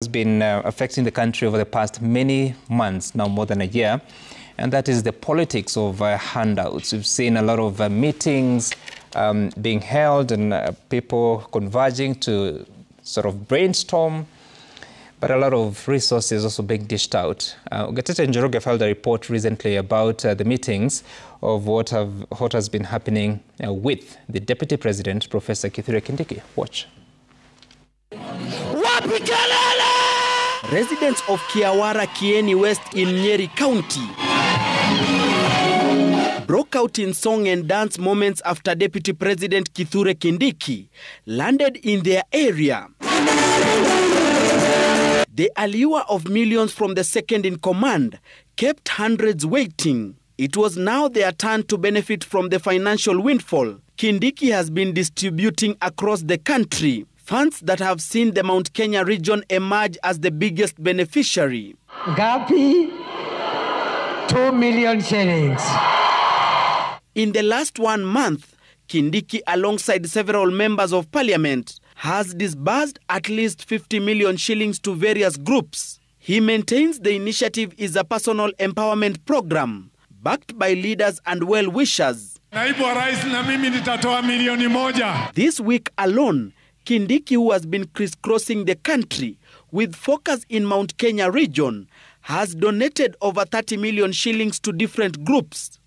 has been affecting the country over the past many months, now more than a year, and that is the politics of handouts. We've seen a lot of meetings being held and people converging to sort of brainstorm, but a lot of resources also being dished out. Gatete Njoroge filed a report recently about the meetings of what has been happening with the Deputy President, Professor Kithure Kindiki. Watch. Residents of Kiawara, Kieni West in Nyeri County broke out in song and dance moments after Deputy President Kithure Kindiki landed in their area. The allure of millions from the second in command kept hundreds waiting. It was now their turn to benefit from the financial windfall Kindiki has been distributing across the country, funds that have seen the Mount Kenya region emerge as the biggest beneficiary. Gapi, 2 million shillings. In the last 1 month, Kindiki, alongside several members of parliament, has disbursed at least 50 million shillings to various groups. He maintains the initiative is a personal empowerment program backed by leaders and well-wishers. This week alone, Kindiki, who has been crisscrossing the country with focus in Mount Kenya region, has donated over 30 million shillings to different groups.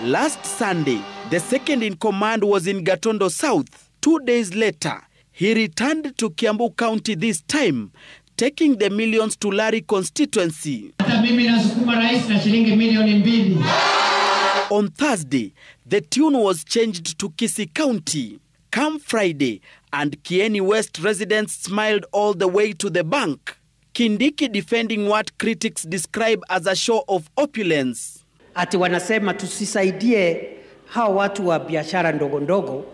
Last Sunday, the second in command was in Gatondo South. 2 days later, he returned to Kiambu County this time, taking the millions to Lari constituency. On Thursday, the tune was changed to Kisii County. Come Friday, and Kieni West residents smiled all the way to the bank. Kindiki defending what critics describe as a show of opulence. Ati wanasema tusisaidie hao watu wa biashara ndogo ndogo,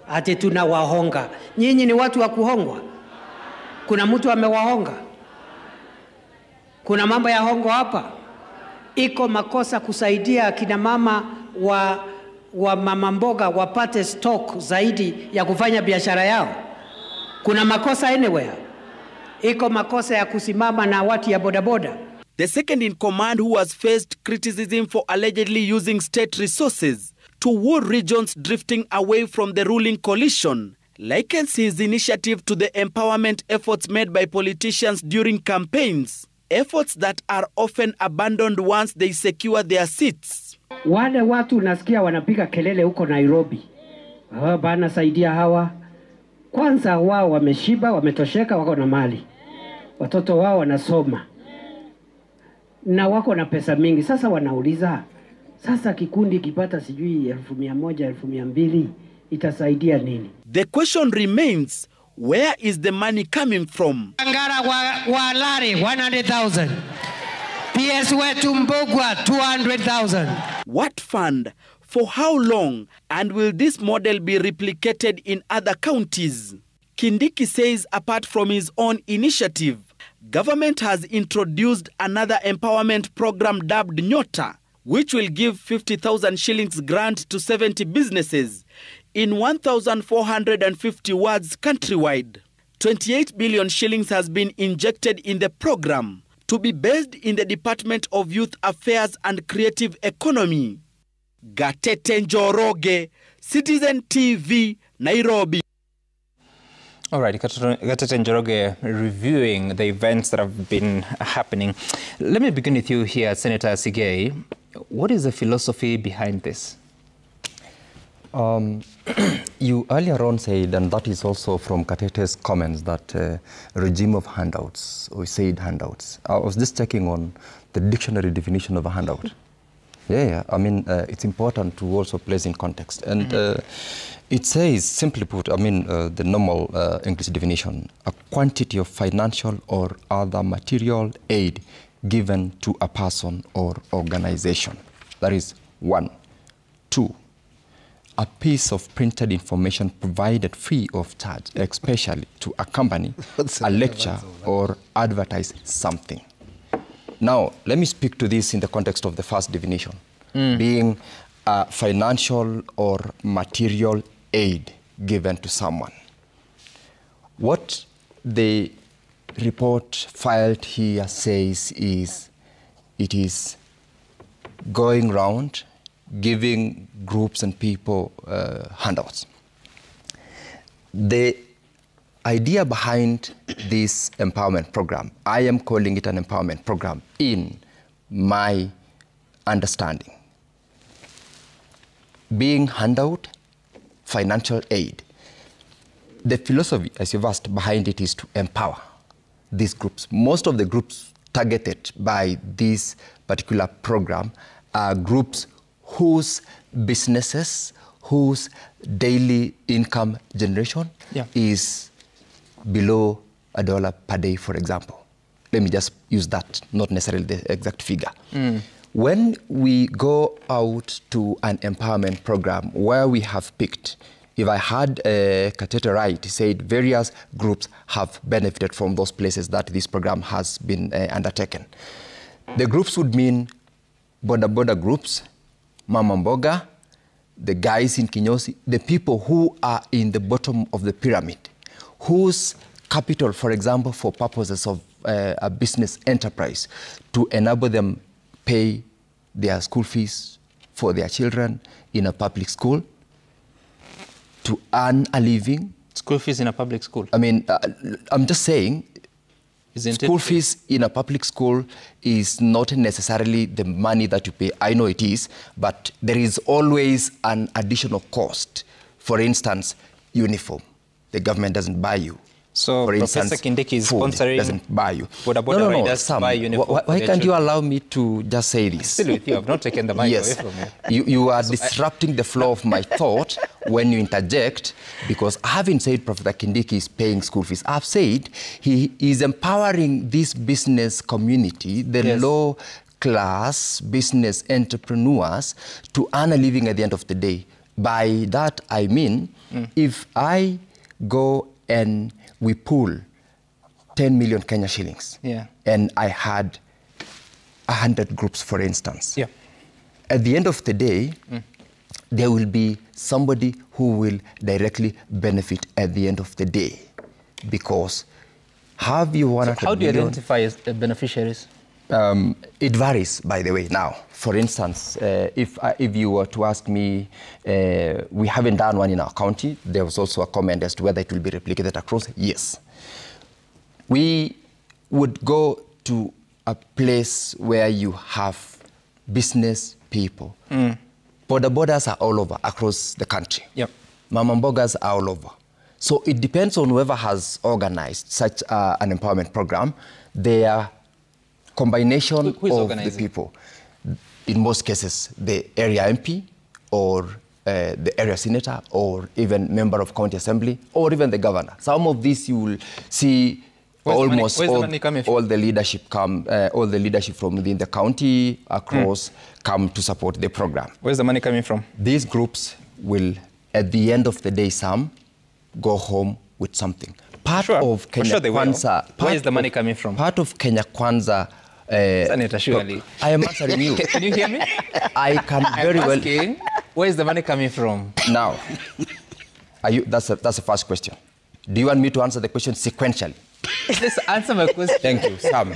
ati tunawahonga. Nyinyi ni watu wa kuhongwa? Kuna mtu amewahonga? Kuna mambo ya hongo hapa? Iko makosa kusaidia kina mama wa mama mboga wapate stock zaidi ya kufanya biashara yao? Kuna makosa anywhere? Iko makosa ya kusimama na watu ya bodaboda? The second in command, who has faced criticism for allegedly using state resources to woo regions drifting away from the ruling coalition, likens his initiative to the empowerment efforts made by politicians during campaigns, efforts that are often abandoned once they secure their seats. Wale watu nasikia wanapiga kelele huko Nairobi, bana saidia hawa. Kwanza wao wameshiba, wametosheka, wako na mali. Watoto wao wanasoma na wako na pesa mingi. Sasa wanauliza, sasa kikundi kipata sijui 100,000, 200,000 itasaidia nini? The question remains, where is the money coming from? Angara wa Lari 100,000. PS wetu Mbogwa 200,000. What fund? For how long? And will this model be replicated in other counties? Kindiki says apart from his own initiative, government has introduced another empowerment program dubbed Nyota, which will give 50,000 shillings grant to 70 businesses in 1,450 wards countrywide. 28 billion shillings has been injected in the program to be based in the Department of Youth Affairs and Creative Economy. Gatete Njoroge, Citizen TV, Nairobi. All right, Gatete Njoroge reviewing the events that have been happening. Let me begin with you here, Senator Sigei. What is the philosophy behind this? You earlier on said, and that is also from Gatete's comments, that regime of handouts, we said handouts. I was just checking on the dictionary definition of a handout. Yeah, I mean, it's important to also place in context. And it says, simply put, I mean, the normal English definition, a quantity of financial or other material aid given to a person or organization. That is 1. 2, a piece of printed information provided free of charge, especially to accompany a lecture or advertise something. Now, let me speak to this in the context of the first definition, being financial or material aid given to someone. What the report filed here says is it is going around giving groups and people handouts. The idea behind this empowerment program, I am calling it an empowerment program in my understanding. Being handout, financial aid. The philosophy, as you've asked, behind it is to empower these groups. Most of the groups targeted by this particular program are groups whose businesses, whose daily income generation is below $1 per day, for example. Let me just use that, not necessarily the exact figure. When we go out to an empowerment program where we have picked, if I had Katete right, said various groups have benefited from those places that this program has been undertaken. The groups would mean boda groups, Mama Mboga, the guys in Kinyosi, the people who are in the bottom of the pyramid, whose capital, for example, for purposes of a business enterprise, to enable them pay their school fees for their children in a public school, to earn a living. School fees in a public school? I mean, I'm just saying, school fees in a public school is not necessarily the money that you pay. I know it is, but there is always an additional cost. For instance, uniform. The government doesn't buy you. So for Professor instance, Kindiki is food sponsoring doesn't buy you. No, Sam, buy uniform why can't you allow me to just say this? Still with you, I've not taken the mic away from you. You are disrupting the flow of my thought when you interject, because I haven't said Professor Kindiki is paying school fees. I've said he is empowering this business community, the low class business entrepreneurs, to earn a living at the end of the day. By that I mean, if I go and we pull 10 million Kenya shillings, and I had 100 groups, for instance. At the end of the day, there will be somebody who will directly benefit at the end of the day. Because have you 100 So how do you million, identify as beneficiaries? It varies, by the way. Now, for instance, if you were to ask me, we haven't done one in our county. There was also a comment as to whether it will be replicated across. Yes. We would go to a place where you have business people. Border borders are all over, across the country. Mama Mbogas are all over. So it depends on whoever has organized such an empowerment program. Their combination of the people. In most cases, the area MP or the area senator or even member of county assembly or even the governor. Some of these you will see almost all the leadership come, all the leadership from within the county across come to support the program. Where's the money coming from? These groups will, at the end of the day, some go home with something. Part of Kenya Kwanza. Where is the money coming from? Part of Kenya Kwanza. Senator, surely. I am answering you. Can you hear me? I can very well. Asking, where is the money coming from? Now, that's the first question. Do you want me to answer the question sequentially? Let's answer my question. Thank you, Sam.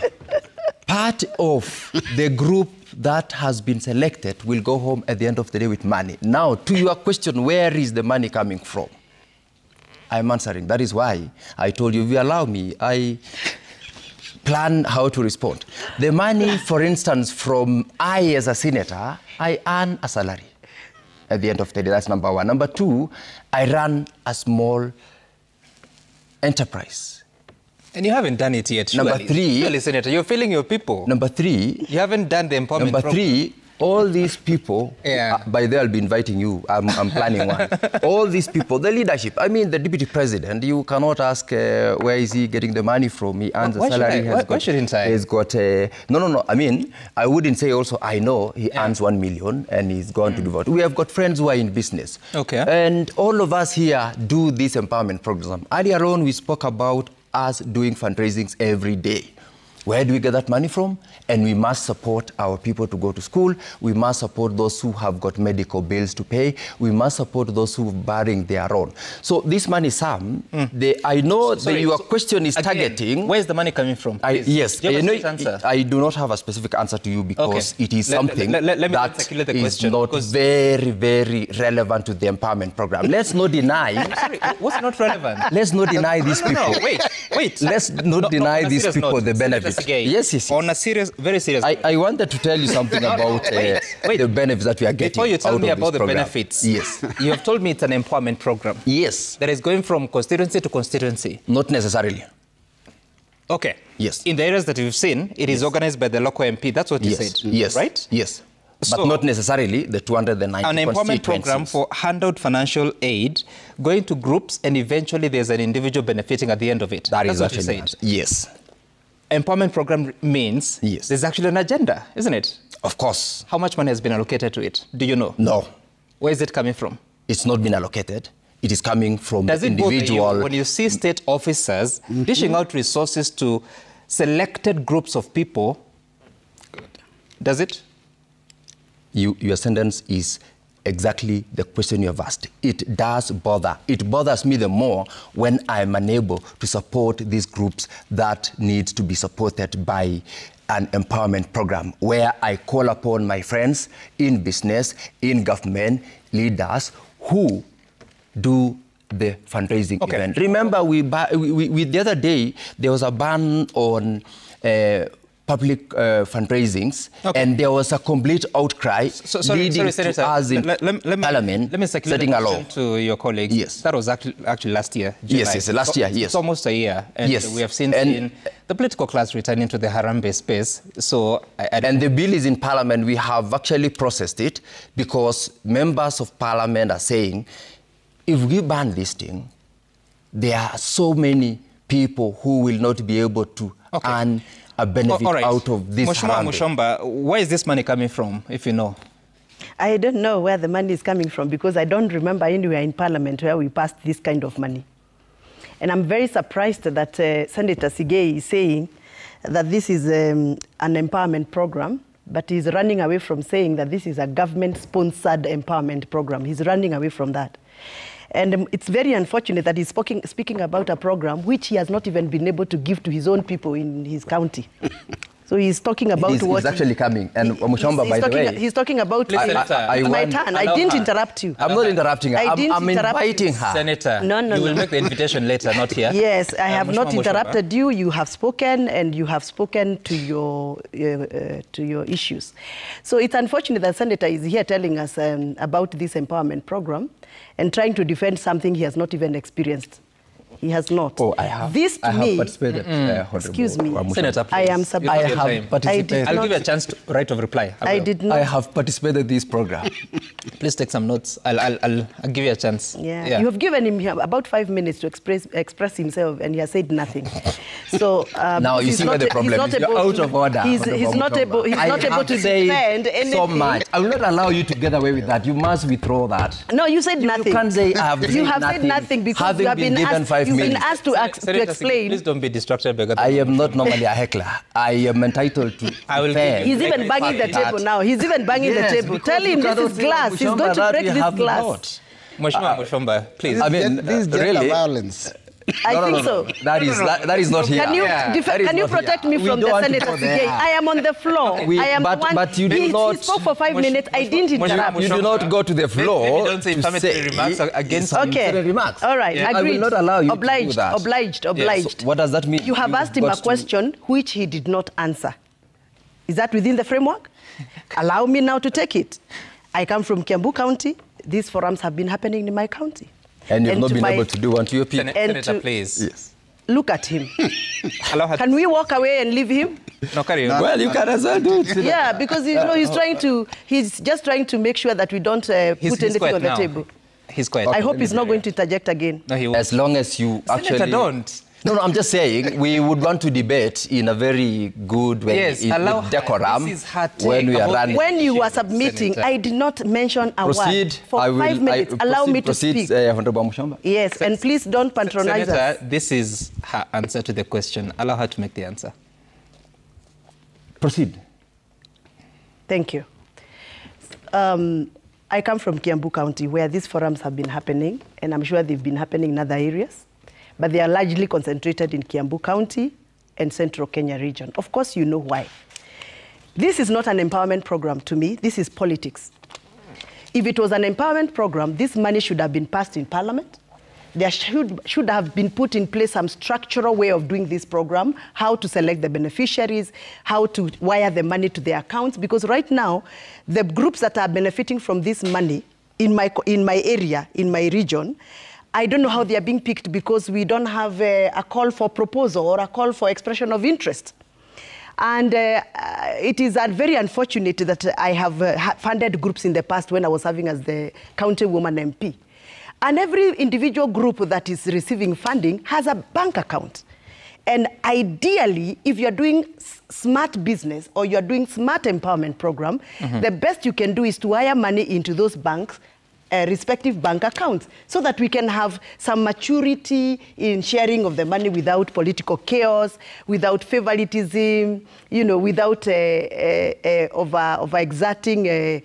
Part of the group that has been selected will go home at the end of the day with money. Now, to your question, where is the money coming from? I'm answering. That is why I told you, if you allow me, I plan how to respond. The money, for instance, from I as a senator, I earn a salary at the end of the day. That's number one. Number two, I run a small enterprise. And you haven't done it yet, surely. Number three. Surely, Senator, you're failing your people. Number three. You haven't done the empowerment Number three, all these people, by there I'll be inviting you, I'm planning one. All these people, the leadership, I mean the deputy president, you cannot ask where is he getting the money from. He earns a salary. Why shouldn't I? He's got no. I mean, I wouldn't say also, I know he earns 1 million and he's gone to devote. We have got friends who are in business. Okay. And all of us here do this empowerment program. Earlier on, we spoke about us doing fundraisings every day. Where do we get that money from? And we must support our people to go to school. We must support those who have got medical bills to pay. We must support those who are bearing their own. So this money, Sam, I know that your question is targeting. Where is the money coming from? Yes, do you have a answer? I do not have a specific answer to you because it is something let me that articulate the is question, not very, very relevant to the empowerment program. Let's not deny. Sorry, what's not relevant? Let's not deny these people. No, wait. Let's not deny these people the benefits. Yes. On a serious, very serious note. I wanted to tell you something about the benefits that we are getting. Before you tell me about the program. benefits, yes, you have told me it's an empowerment program. Yes. That is going from constituency to constituency. Not necessarily. Okay. Yes. In the areas that you've seen, it is organized by the local MP. That's what you said. Yes. Right? Yes. So, but not necessarily the 290 an empowerment program for handout financial aid going to groups, and eventually there's an individual benefiting at the end of it. That's what you said. Yes. Empowerment program means there's actually an agenda, isn't it? Of course. How much money has been allocated to it? Do you know? No. Where is it coming from? It's not been allocated. It is coming from Does it individual. bother you when you see state officers dishing out resources to selected groups of people? Good. Does it? Your sentence is exactly the question you have asked. It does bother. It bothers me the more when I'm unable to support these groups that need to be supported by an empowerment program, where I call upon my friends in business, in government, leaders who do the fundraising event. Remember, the other day, there was a ban on public fundraisings, and there was a complete outcry leading to us in Parliament let me setting a law. To your colleagues. Yes. That was actually last year, July. Yes, last year, yes. It's almost a year, and we have seen the political class returning to the Harambee space. So, and the bill is in Parliament. We have actually processed it because members of Parliament are saying, if we ban this thing, there are so many people who will not be able to earn a benefit out of this. Mushomba, where is this money coming from, if you know? I don't know where the money is coming from because I don't remember anywhere in Parliament where we passed this kind of money. And I'm very surprised that Senator Sigei is saying that this is an empowerment program, but he's running away from saying that this is a government-sponsored empowerment program. He's running away from that. And it's very unfortunate that he's speaking about a program which he has not even been able to give to his own people in his county. So he's talking about what... He's actually coming. And Mushomba, by the way... He's talking about... Please, my turn. I didn't interrupt you. I'm not interrupting her. I'm inviting her. Senator, no. You will make the invitation later, not here. Yes, I have not interrupted you. You have spoken, and you have spoken to your issues. So it's unfortunate that Senator is here telling us about this empowerment program and trying to defend something he has not even experienced. He has not. Oh, I have. This to I me. have participated. Excuse me, Senator, please. I am I have participated. I'll give you a chance to right of reply. I did not. I have participated in this program. Please take some notes. I'll give you a chance. Yeah. You have given him about 5 minutes to express himself, and he has said nothing. So now you see where the problem is. You're out of order. He's not able to defend anything. So much. I will not allow you to get away with that. You must withdraw that. No, you said nothing. You can't say I have You have said nothing because you have been given 5 minutes. You've been asked to explain. Please don't be distracted by I am not normally a heckler. I am entitled to defend. He's even banging the table now. He's even banging the table. Tell him this is glass. He's going to break this glass. Mushomba, please. I mean, this is really violence. I think so. That is not here. Can you protect me from the Senator Sigei? I am on the floor. But you do not. He spoke for 5 minutes. I didn't interrupt. You do not go to the floor. Maybe don't say inflammatory remarks against remarks. All right, agreed. I will not allow you obliged, to do that. Obliged. So what does that mean? You have asked him a question which he did not answer. Is that within the framework? Allow me now to take it. I come from Kiambu County. These forums have been happening in my county. And you've not been able to do one to your people. Senator, please. Yes. Look at him. Can we walk away and leave him? No, carry on. Well, you can as well do it. Yeah, because he's just trying to make sure that we don't put anything on the table. He's quiet. I hope he's not going to interject again. No, he won't. As long as you Senator, don't. No, I'm just saying we would want to debate in a very good way, yes, with decorum, when we are running. When you were submitting, Senator, I did not mention a word. For 5 minutes, allow me to speak. Yes, and please don't patronize Senator, us. This is her answer to the question. Allow her to make the answer. Proceed. Thank you. I come from Kiambu County, where these forums have been happening, and I'm sure they've been happening in other areas, but they are largely concentrated in Kiambu County and Central Kenya region. Of course, you know why. This is not an empowerment program to me. This is politics. If it was an empowerment program, this money should have been passed in Parliament. There should have been put in place some structural way of doing this program, how to select the beneficiaries, how to wire the money to their accounts, because right now, the groups that are benefiting from this money in my area, in my region, I don't know how they are being picked because we don't have a call for proposal or a call for expression of interest. And it is very unfortunate that I have funded groups in the past when I was serving as the county woman MP. And every individual group that is receiving funding has a bank account. And ideally, if you're doing smart business or you're doing smart empowerment program, the best you can do is to wire money into those banks, respective bank accounts, so that we can have some maturity in sharing of the money without political chaos, without favoritism, you know, without over-exerting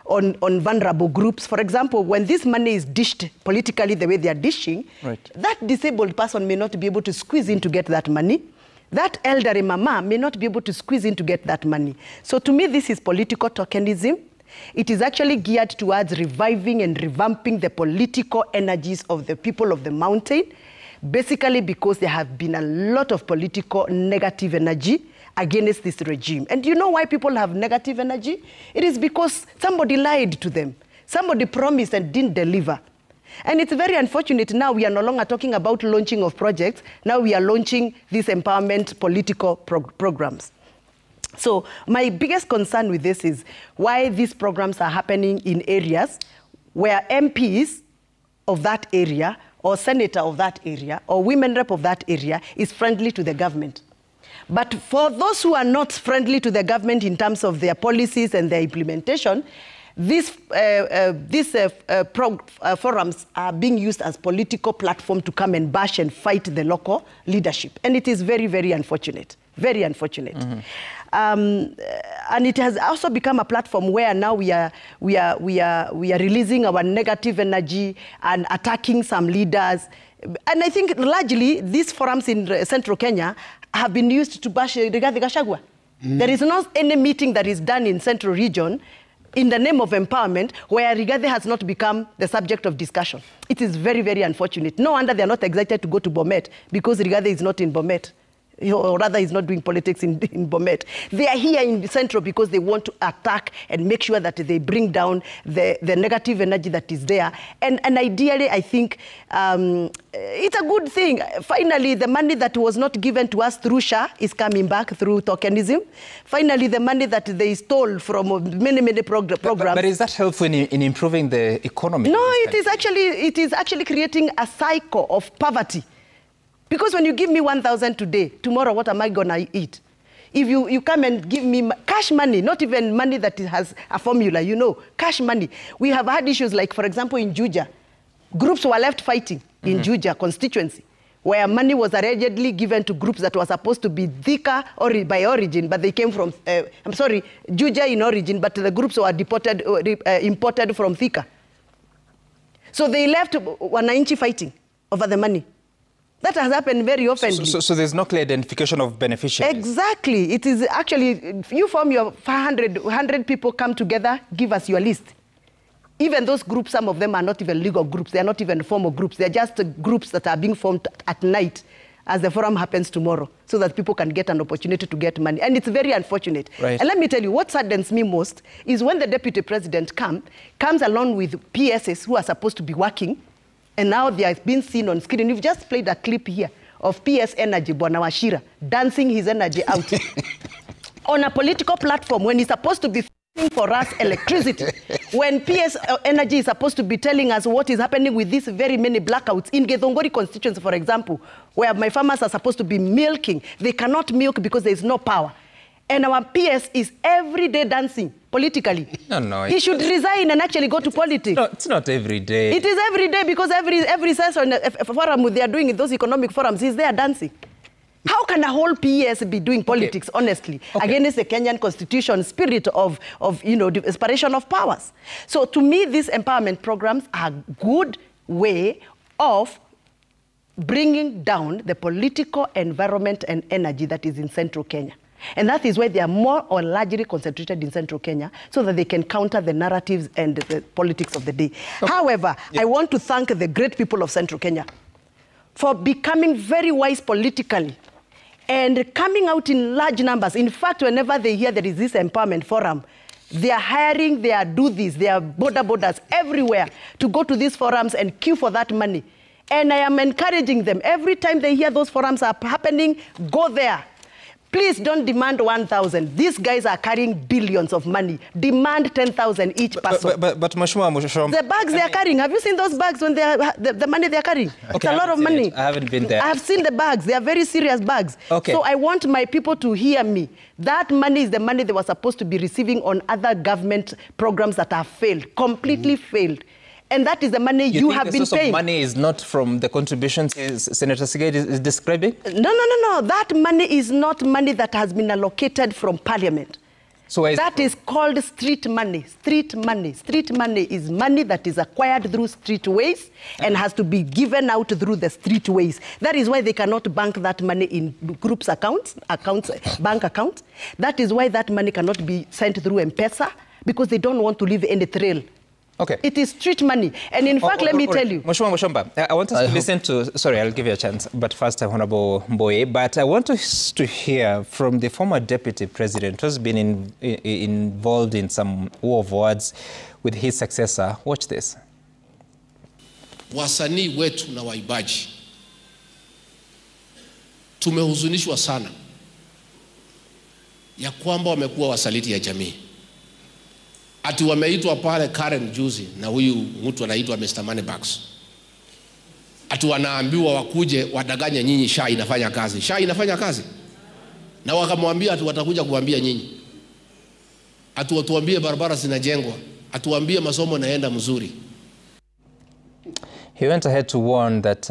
on vulnerable groups. For example, when this money is dished politically the way they are dishing, that disabled person may not be able to squeeze in to get that money. That elderly mama may not be able to squeeze in to get that money. So to me, this is political tokenism. It is actually geared towards reviving and revamping the political energies of the people of the mountain, basically because there have been a lot of political negative energy against this regime. And you know why people have negative energy? It is because somebody lied to them. Somebody promised and didn't deliver. And it's very unfortunate now we are no longer talking about launching of projects. Now we are launching these empowerment political programs. So my biggest concern with this is why these programs are happening in areas where MPs of that area or senator of that area or women rep of that area is friendly to the government. But for those who are not friendly to the government in terms of their policies and their implementation, these forums are being used as political platform to come and bash and fight the local leadership. And it is very, very unfortunate. Very unfortunate. And it has also become a platform where now we are releasing our negative energy and attacking some leaders. And I think largely these forums in Central Kenya have been used to bash Rigathi Gachagua. There is not any meeting that is done in Central Region in the name of empowerment where Rigathi has not become the subject of discussion. It is very, very unfortunate. No wonder they are not excited to go to Bomet because Rigathi is not in Bomet. Or rather, he's not doing politics in Bomet. They are here in the Central because they want to attack and make sure that they bring down the negative energy that is there. And ideally, I think it's a good thing. Finally, the money that was not given to us through SHA is coming back through tokenism. Finally, the money that they stole from many programs. But is that helpful in improving the economy? No, it is actually creating a cycle of poverty. Because when you give me 1,000 today, tomorrow what am I going to eat? If you come and give me cash money, not even money that has a formula, you know, cash money. We have had issues like, for example, in Juja, groups were left fighting in Juja constituency, where money was allegedly given to groups that were supposed to be Thika or by origin, but they came from, Juja in origin, but the groups were imported from Thika. So they left Wananchi fighting over the money. That has happened very often. So there's no clear identification of beneficiaries? Exactly. It is actually, you form your 100 people come together, give us your list. Even those groups, some of them are not even legal groups. They are not even formal groups. They are just groups that are being formed at night as the forum happens tomorrow so that people can get an opportunity to get money. And it's very unfortunate. Right. And let me tell you, what saddens me most is when the deputy president comes along with PSs who are supposed to be working. And now they have been seen on screen. You've just played a clip here of PS Energy, Bwana Wachira, dancing his energy out on a political platform when he's supposed to be fighting for us electricity. When PS Energy is supposed to be telling us what is happening with these very many blackouts in Githongori constituency, for example, where my farmers are supposed to be milking. They cannot milk because there is no power. And our PS is every day dancing politically. No. He should resign and actually go to politics. No, it's not every day. It is every day because every session, forum they are doing in those economic forums, he's there dancing. How can a whole PS be doing politics, honestly, against the Kenyan Constitution spirit of the separation of powers? So to me, these empowerment programs are a good way of bringing down the political environment and energy that is in central Kenya. And that is why they are more or largely concentrated in central Kenya, so that they can counter the narratives and the politics of the day. However, I want to thank the great people of central Kenya for becoming very wise politically and coming out in large numbers. In fact, whenever they hear there is this empowerment forum, they are hiring, they are do this, they are borders everywhere to go to these forums and queue for that money. And I am encouraging them, every time they hear those forums are happening, go there. Please don't demand 1,000. These guys are carrying billions of money. Demand 10,000 each person. But Mheshimiwa, the bags they are carrying, have you seen those bags when they are, the money they are carrying? It's a lot of money. I haven't been there. I have seen the bags. They are very serious bags. So I want my people to hear me. That money is the money they were supposed to be receiving on other government programs that have failed, completely failed. And that is the money you have been paying. The source of money is not from the contributions Senator Sigei is describing? No. That money is not money that has been allocated from Parliament. So that is called street money. Street money. Street money is money that is acquired through streetways and has to be given out through the streetways. That is why they cannot bank that money in groups' bank accounts. That is why that money cannot be sent through M-Pesa, because they don't want to leave any trail. It is street money. And in fact, let me tell you. Mheshimiwa, I want us to listen to, sorry, I'll give you a chance, but first, Honorable Mboye, but I want us to hear from the former Deputy President who's been involved in some war of words with his successor. Watch this. Wasanii wetu na waibaji tumehuzunishwa sana ya kwamba wamekuwa wasaliti ya jamii. Ati wameitwa pale Karen juzi na huyu mtu anaitwa Mr. Moneybags. Ati wanaambiwa wakuje wadanganye nyinyi SHA inafanya kazi. SHA inafanya kazi. Na wakamwambia ati watakuja kuambia nyinyi. Ati watuambie barabara zinajengwa. Atuambie masomo naenda mzuri. He went ahead to warn that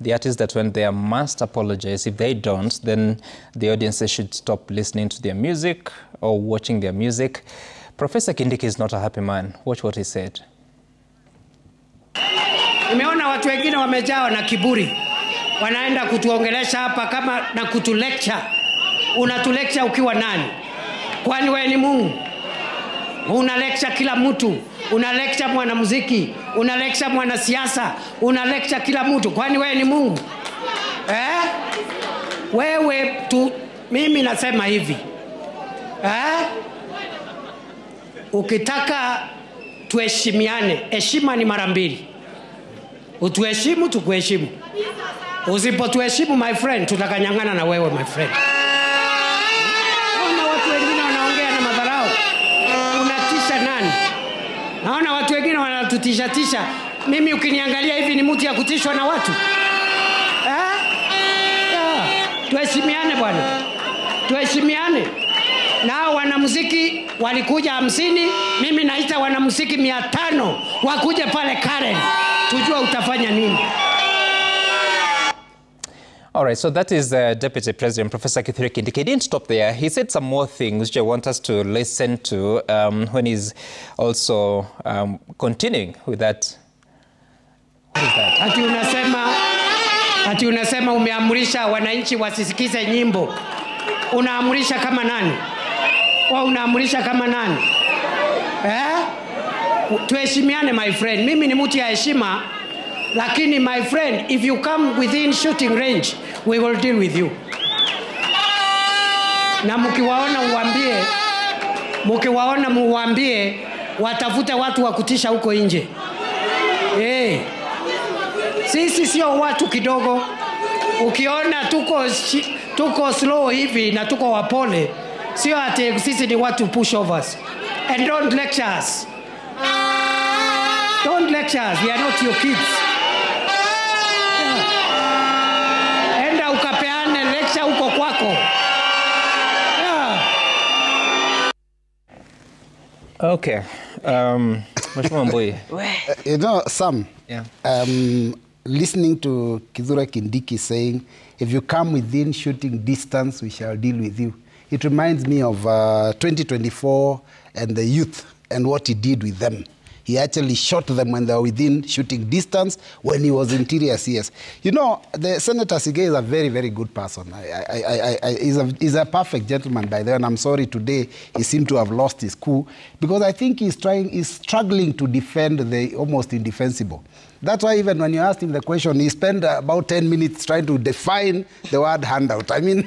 the artists that when they must apologize, if they don't, then the audiences should stop listening to their music or watching their music. Professor Kindiki is not a happy man. Watch what he said. Nimeona watu wengine wamejawa na kiburi. Wanaenda kutuongelesha hapa kama na kutulecture. Unatulecture ukiwa nani? Kwani wewe ni Mungu? Una lecture kila mtu. Una lecture mwanamuziki, una lecture mwanasiasa, una lecture kila mtu. Kwani wewe ni Mungu? Wewe tu, mimi nasema hivi. Ukitaka tuheshimiane, heshima ni mara mbili. Utuheshimu, tukuheshimu. Usipotuheshimu, my friend, tutakanyang'ana na wewe, my friend. Naona watu wengine wanaongea na madharau. Unatisha nani? Naona watu wengine wanatutisha. Mimi ukiniangalia hivi ni mtu ya kutishwa na watu. Tuheshimiane bwana. Tuheshimiane. Na wanamuziki walikuja 50, mimi naita wanamuziki 500 wakuje pale Karen. Tujua utafanya nini. All right, so that is Deputy President Professor Kithure Kindiki. He didn't stop there. He said some more things which I want us to listen to when he's also continuing with that. What is that? Ati unasema umeamrisha wananchi wasisikize nyimbo. Unaamrisha kama nani? Unaamrisha kama nani? Tuheshimiane, my friend. Mimi ni mtu ya heshima, lakini my friend, if you come within shooting range, we will deal with you. Na mkiwaona muambie watafute watu wa kutisha huko nje. Sisi sio watu kidogo. Ukiona tuko slow hivi na tuko wapole, sio ati sisi ni watu pushovers. And don't lecture us. Don't lecture us. We are not your kids. Enda ukapeane lecture huko kwako. Okay. Mheshimiwa Mboye. You know, Sam, listening to Kithure Kindiki saying, if you come within shooting distance, we shall deal with you. It reminds me of 2024 and the youth and what he did with them. He actually shot them when they were within shooting distance when he was interior CS. You know, the Senator Sige is a very, very good person. He's a perfect gentleman by the way, and I'm sorry today he seemed to have lost his cool because I think he's struggling to defend the almost indefensible. That's why even when you asked him the question, he spent about 10 minutes trying to define the word handout. I mean,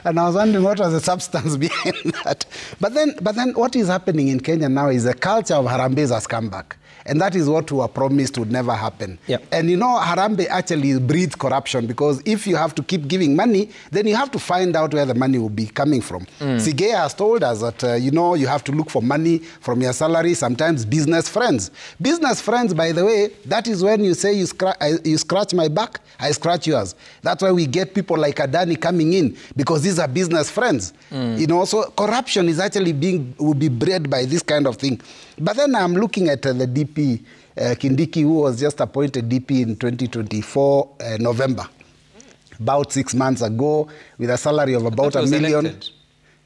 and I was wondering what was the substance behind that. But then what is happening in Kenya now is a culture of Harambee has come back. And that is what we were promised would never happen. Yep. And you know, Harambee actually breeds corruption because if you have to keep giving money, then you have to find out where the money will be coming from. Sige has told us that, you know, you have to look for money from your salary, sometimes business friends. Business friends, by the way, that is when you say you scratch my back, I scratch yours. That's why we get people like Adani coming in because these are business friends. You know, so corruption is actually will be bred by this kind of thing. But then I'm looking at the DP, Kindiki, who was just appointed DP in 2024, November, about 6 months ago, with a salary of about $1 million. Elected.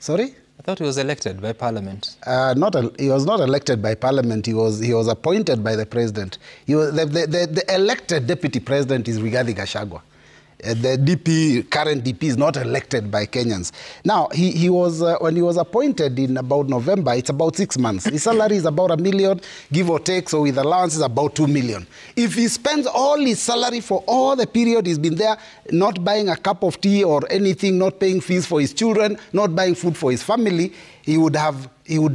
Sorry? I thought he was elected by Parliament. He was not elected by Parliament. He was appointed by the president. He was, the elected deputy president is Rigathi Gachagua. The current DP is not elected by Kenyans. Now, he was when he was appointed in about November, it's about 6 months. His salary is about $1 million, give or take, so with allowances about $2 million. If he spends all his salary for all the period he's been there, not buying a cup of tea or anything, not paying fees for his children, not buying food for his family, he would have spent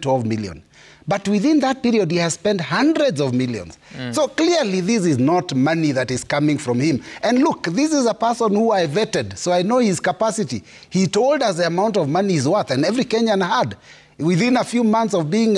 $12 million. But within that period, he has spent hundreds of millions. So clearly, this is not money that is coming from him. And look, this is a person who I vetted, so I know his capacity. He told us the amount of money he's worth, and every Kenyan had. Within a few months of being,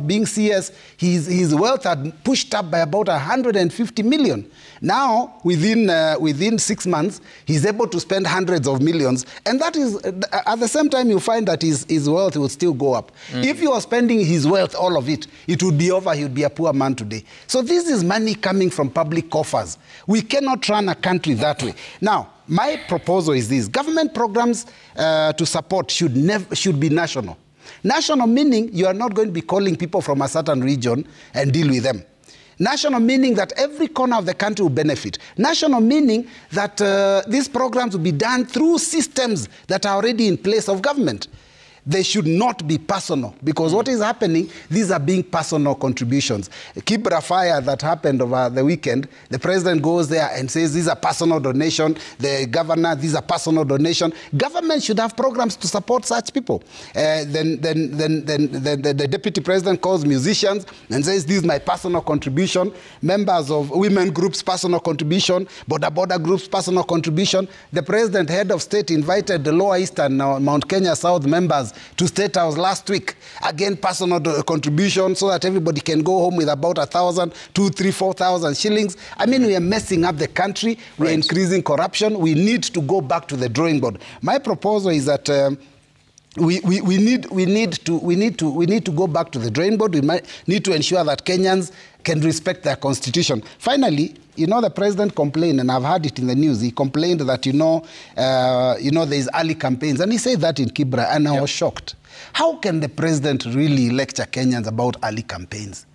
being CS, his wealth had pushed up by about 150 million. Now, within 6 months, he's able to spend hundreds of millions. And that is, at the same time, you find that his wealth will still go up. If he was spending his wealth, all of it, it would be over. He would be a poor man today. So this is money coming from public coffers. We cannot run a country that way. Now, my proposal is this. Government programs to support should be national. National meaning you are not going to be calling people from a certain region and deal with them. National meaning that every corner of the country will benefit. National meaning that these programs will be done through systems that are already in place of government. They should not be personal, because what is happening, these are being personal contributions. Kibra fire that happened over the weekend, the president goes there and says, these are personal donation. The governor, these are personal donation. Government should have programs to support such people. Then the deputy president calls musicians and says, this is my personal contribution. Members of women groups, personal contribution. Border groups, personal contribution. The president, head of state, invited the Lower Eastern, Mount Kenya South members to State House last week. Again, personal contribution so that everybody can go home with about 1,000, 2,000, 3,000, 4,000 shillings. I mean, we are messing up the country. We're increasing corruption. We need to go back to the drawing board. My proposal is that we need to go back to the drawing board. We might need to ensure that Kenyans can respect their constitution. Finally, you know, the president complained, and I've heard it in the news. He complained that, there's early campaigns. And he said that in Kibra, and I was shocked. How can the president really lecture Kenyans about early campaigns?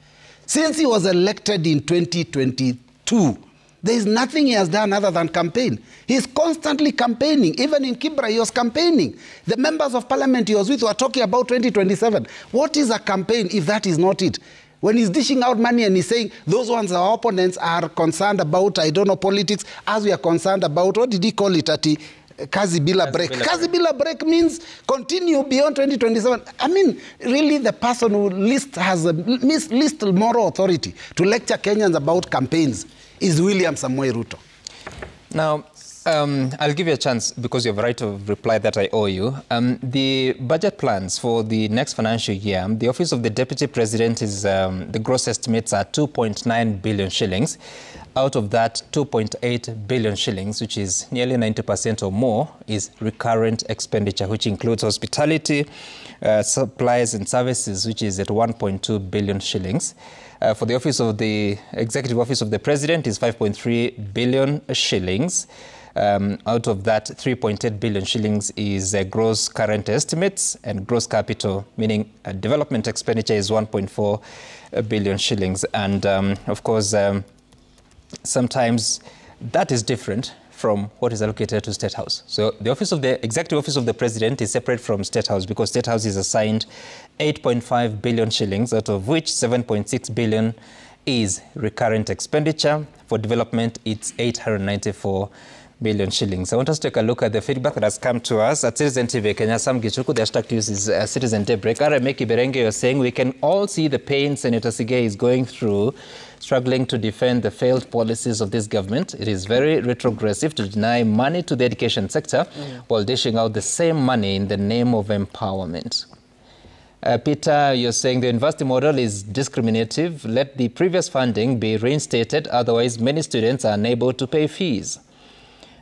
Since he was elected in 2022, there is nothing he has done other than campaign. He's constantly campaigning. Even in Kibra, he was campaigning. The members of parliament he was with were talking about 2027. What is a campaign if that is not it? When he's dishing out money and he's saying those ones, our opponents, are concerned about, I don't know, politics, as we are concerned about, what did he call it, Kazi Bila break. Kazi Bila break means continue beyond 2027. I mean, really the person who has least moral authority to lecture Kenyans about campaigns is William Samoei Ruto. Now, I'll give you a chance, because you have a right to reply that I owe you. The budget plans for the next financial year, the Office of the Deputy President is, the gross estimates are 2.9 billion shillings. out of that 2.8 billion shillings, which is nearly 90% or more, is recurrent expenditure, which includes hospitality, supplies and services, which is at 1.2 billion shillings. For the office of the Executive Office of the President is 5.3 billion shillings. Out of that, 3.8 billion shillings is gross current estimates, and gross capital, meaning development expenditure, is 1.4 billion shillings. And of course, sometimes that is different from what is allocated to State House. So the office of the Executive Office of the President is separate from State House, because State House is assigned 8.5 billion shillings, out of which 7.6 billion is recurrent expenditure. For development, it's 894 million shillings. I want us to take a look at the feedback that has come to us at Citizen TV Kenya. Sam Gichuku, the hashtag use is Citizen DayBreak. Aremeki Berenge, you're saying we can all see the pain Senator Sige is going through, struggling to defend the failed policies of this government. It is very retrogressive to deny money to the education sector while dishing out the same money in the name of empowerment. Peter, you're saying the university model is discriminative. Let the previous funding be reinstated, otherwise many students are unable to pay fees.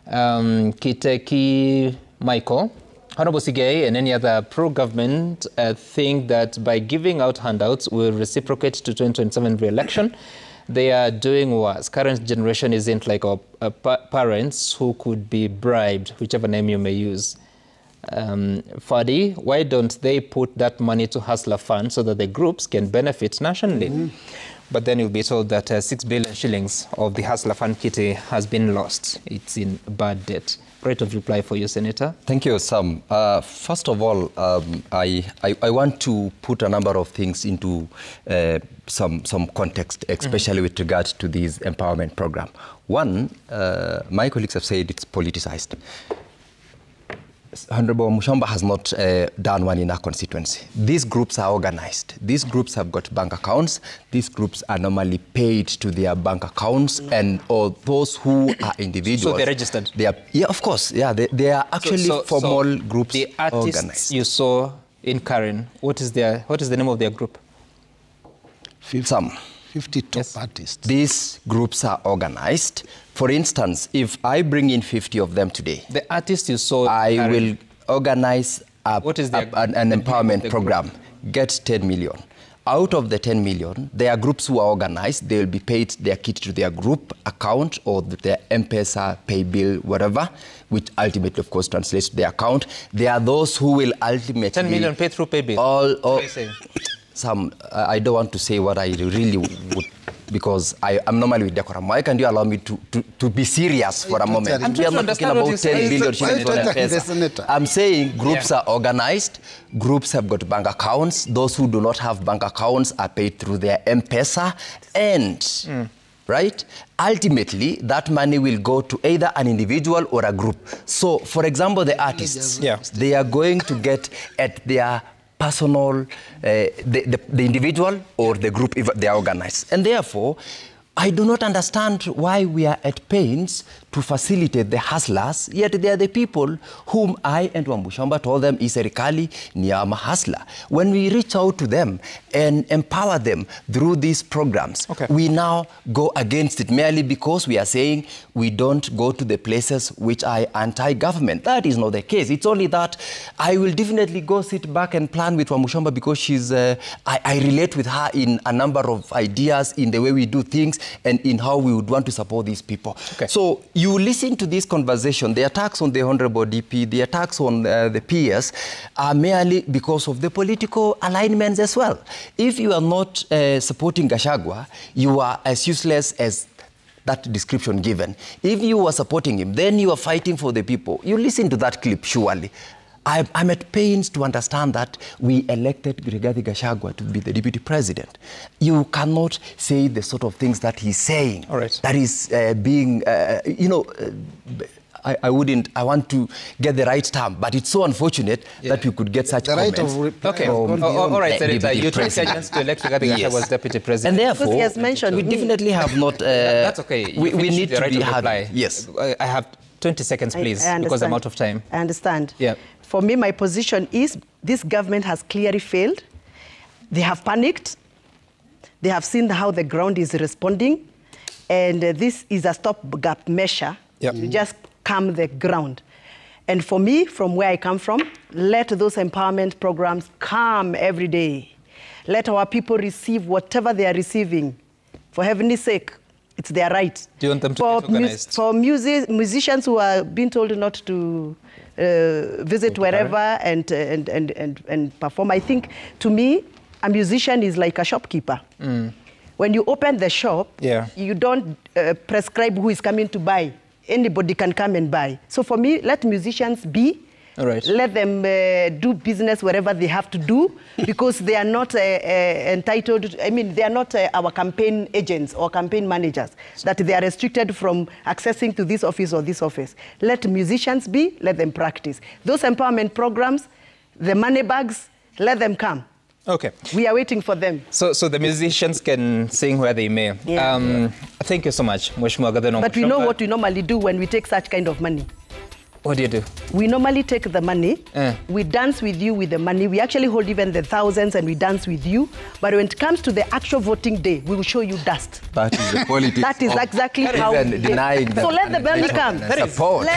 Kiteki Michael, Honorable Sige and any other pro-government think that by giving out handouts will reciprocate to 2027 re-election. They are doing worse. Current generation isn't like our parents who could be bribed, whichever name you may use. Fadi, why don't they put that money to Hustler Fund so that the groups can benefit nationally? But then you'll be told that 6 billion shillings of the Hustler Fund kitty has been lost. It's in bad debt. Right of reply for you, Senator. Thank you, Sam. First of all, I want to put a number of things into some context, especially with regard to this empowerment program. One, my colleagues have said it's politicized. Honorable Mushomba has not done one in our constituency. These groups are organized. These groups have got bank accounts. These groups are normally paid to their bank accounts, and or those who are individuals. So they're registered? They are, yeah, of course. Yeah, they are actually formal groups the artists organized. You saw in Karen, what is the name of their group? 50 top artists. These groups are organized. For instance, if I bring in 50 of them today, the artists you saw, I will organize an empowerment program, get 10 million. Out of the 10 million, there are groups who are organized. They will be paid their kit to their group account or their M-Pesa, pay bill, whatever, which ultimately, of course, translates to their account. There are those who will ultimately... 10 million paid through pay bill? I don't want to say what I really would, because I'm normally with decorum. Why can't you allow me to be serious for a moment? We are not talking about 10 billion shillings. I'm saying groups are organized, groups have got bank accounts. Those who do not have bank accounts are paid through their M-Pesa, and right? Ultimately, that money will go to either an individual or a group. So, for example, the artists, they are going to get at their personal, the individual or the group if they are organized. And therefore, I do not understand why we are at pains to facilitate the hustlers, yet they are the people whom I and Wambushamba told them is serikali ni ya mahasla. When we reach out to them and empower them through these programs, we now go against it merely because we are saying we don't go to the places which are anti-government. That is not the case. It's only that I will definitely go sit back and plan with Wambushamba because she's, I relate with her in a number of ideas, in the way we do things, and in how we would want to support these people. So you listen to this conversation, the attacks on the Honorable DP, the attacks on the PS are merely because of the political alignments as well. If you are not supporting Gachagua, you are as useless as that description given. If you are supporting him, then you are fighting for the people. You listen to that clip, surely. I'm at pains to understand that we elected Rigathi Gachagua to be the deputy president. You cannot say the sort of things that he's saying. That is being, you know, I want to get the right term, but it's so unfortunate that we could get such comments. All right, Senator, you took a chance to elect Rigathi Gachagua as deputy president. And therefore, he has mentioned, we definitely have not... that's okay. We need to be reply. Yes. I have 20 seconds, please, because I'm out of time. I understand. Yeah. For me, my position is this government has clearly failed. They have panicked. They have seen how the ground is responding. And this is a stopgap measure to just calm the ground. And for me, from where I come from, let those empowerment programs come every day. Let our people receive whatever they are receiving. For heaven's sake, it's their right. Do you want them to get organized? For musicians who are being told not to visit wherever and perform, I think, to me, a musician is like a shopkeeper. When you open the shop, you don't prescribe who is coming to buy. Anybody can come and buy. So for me, let musicians be. All right. Let them do business wherever they have to do, because they are not entitled, I mean, they are not our campaign agents or campaign managers, that they are restricted from accessing to this office or this office. Let musicians be, let them practice. Those empowerment programs, the money bags, let them come. Okay. We are waiting for them. So the musicians can sing where they may. Thank you so much, Mheshimiwa Gatheno. But we know what we normally do when we take such kind of money. What do you do? We normally take the money, we dance with you with the money. We actually hold even the thousands and we dance with you. But when it comes to the actual voting day, we will show you dust. That is the politics. That is exactly how we denying. So let the money come. Let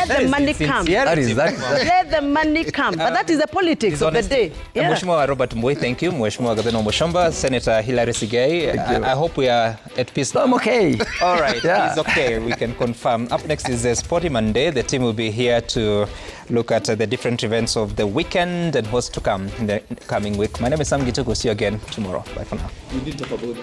the money come. Let the money come. But that is the politics of the day. Mheshimiwa Robert Mbui, thank you. Mheshimiwa Gatheno Mushomba, Senator Hilary Sigei. I hope we are at peace now. I'm okay. All right, it's okay. We can confirm. Up next is the Sporty Monday. The team will be here to look at the different events of the weekend and what's to come in the coming week. My name is Sam Gituku. See you again tomorrow. Bye for now. We did talk about